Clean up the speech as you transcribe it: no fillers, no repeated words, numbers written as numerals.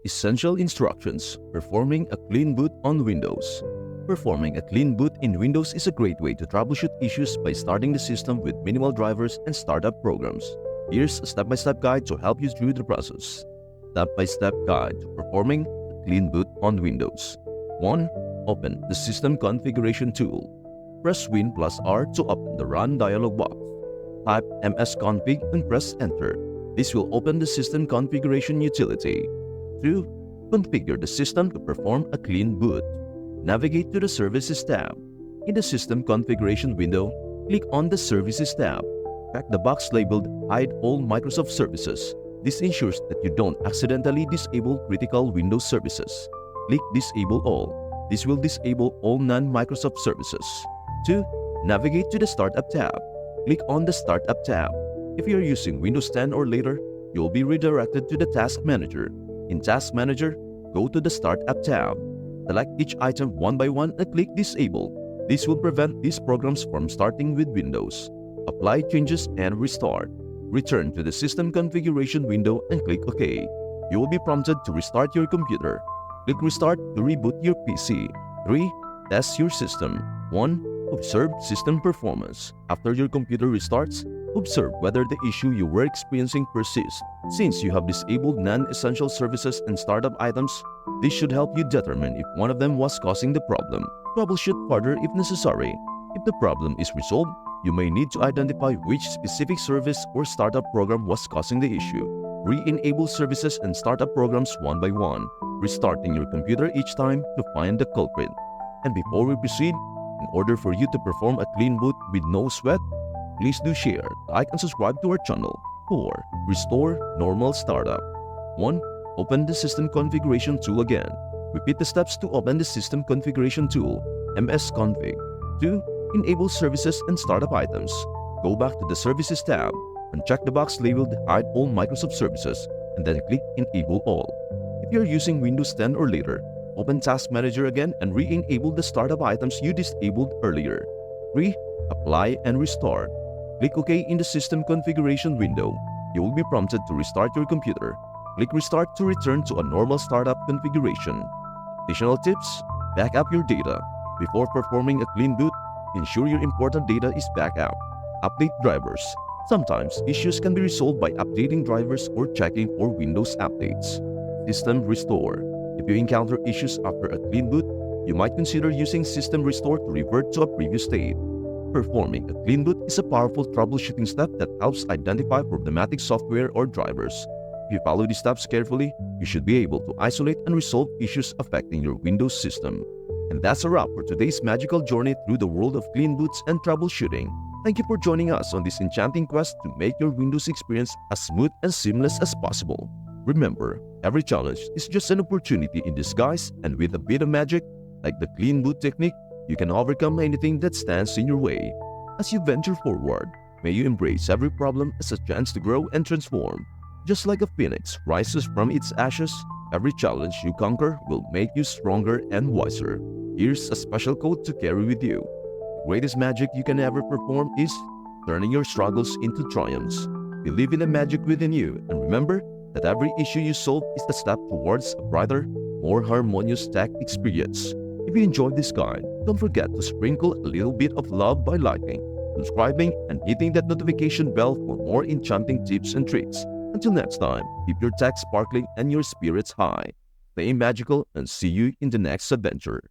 Essential instructions: performing a clean boot on Windows. Performing a clean boot in Windows is a great way to troubleshoot issues by starting the system with minimal drivers and startup programs. Here's a step-by-step guide to help you through the process. Step-by-step guide to performing a clean boot on Windows. 1. Open the System Configuration tool. Press Win plus R to open the Run dialog box. Type msconfig and press Enter. This will open the System Configuration utility. 2. Configure the system to perform a clean boot. Navigate to the Services tab. In the System Configuration window, click on the Services tab. Check the box labeled Hide All Microsoft Services. This ensures that you don't accidentally disable critical Windows services. Click Disable All. This will disable all non-Microsoft services. 2. Navigate to the Startup tab. Click on the Startup tab. If you are using Windows 10 or later, you will be redirected to the Task Manager. In Task Manager, go to the Startup tab. Select each item one by one and click Disable. This will prevent these programs from starting with Windows. Apply changes and restart. Return to the System Configuration window and click OK. You will be prompted to restart your computer. Click Restart to reboot your PC. 3. Test your system. 1. Observe system performance. After your computer restarts, observe whether the issue you were experiencing persists. Since you have disabled non-essential services and startup items, this should help you determine if one of them was causing the problem. Troubleshoot further if necessary. If the problem is resolved, you may need to identify which specific service or startup program was causing the issue. Re-enable services and startup programs one by one, restarting your computer each time to find the culprit. And before we proceed, in order for you to perform a clean boot with no sweat, please do share, like, and subscribe to our channel. 4. Restore normal startup. 1. Open the System Configuration tool again. Repeat the steps to open the System Configuration tool. msconfig. 2. Enable services and startup items. Go back to the Services tab and check the box labeled Hide All Microsoft Services and then click Enable All. If you are using Windows 10 or later, open Task Manager again and re-enable the startup items you disabled earlier. 3. Apply and restart. Click OK in the System Configuration window. You will be prompted to restart your computer. Click Restart to return to a normal startup configuration. Additional tips: back up your data. Before performing a clean boot, ensure your important data is backed up. Update drivers. Sometimes issues can be resolved by updating drivers or checking for Windows updates. System Restore. If you encounter issues after a clean boot, you might consider using System Restore to revert to a previous state. Performing a clean boot is a powerful troubleshooting step that helps identify problematic software or drivers. If you follow these steps carefully, you should be able to isolate and resolve issues affecting your Windows system. And that's a wrap for today's magical journey through the world of clean boots and troubleshooting. Thank you for joining us on this enchanting quest to make your Windows experience as smooth and seamless as possible. Remember, every challenge is just an opportunity in disguise, and with a bit of magic, like the clean boot technique, you can overcome anything that stands in your way. As you venture forward, may you embrace every problem as a chance to grow and transform. Just like a phoenix rises from its ashes, every challenge you conquer will make you stronger and wiser. Here's a special quote to carry with you. The greatest magic you can ever perform is turning your struggles into triumphs. Believe in the magic within you, and remember that every issue you solve is a step towards a brighter, more harmonious tech experience. If you enjoyed this guide, don't forget to sprinkle a little bit of love by liking, subscribing, and hitting that notification bell for more enchanting tips and tricks. Until next time, keep your tech sparkling and your spirits high. Stay magical and see you in the next adventure.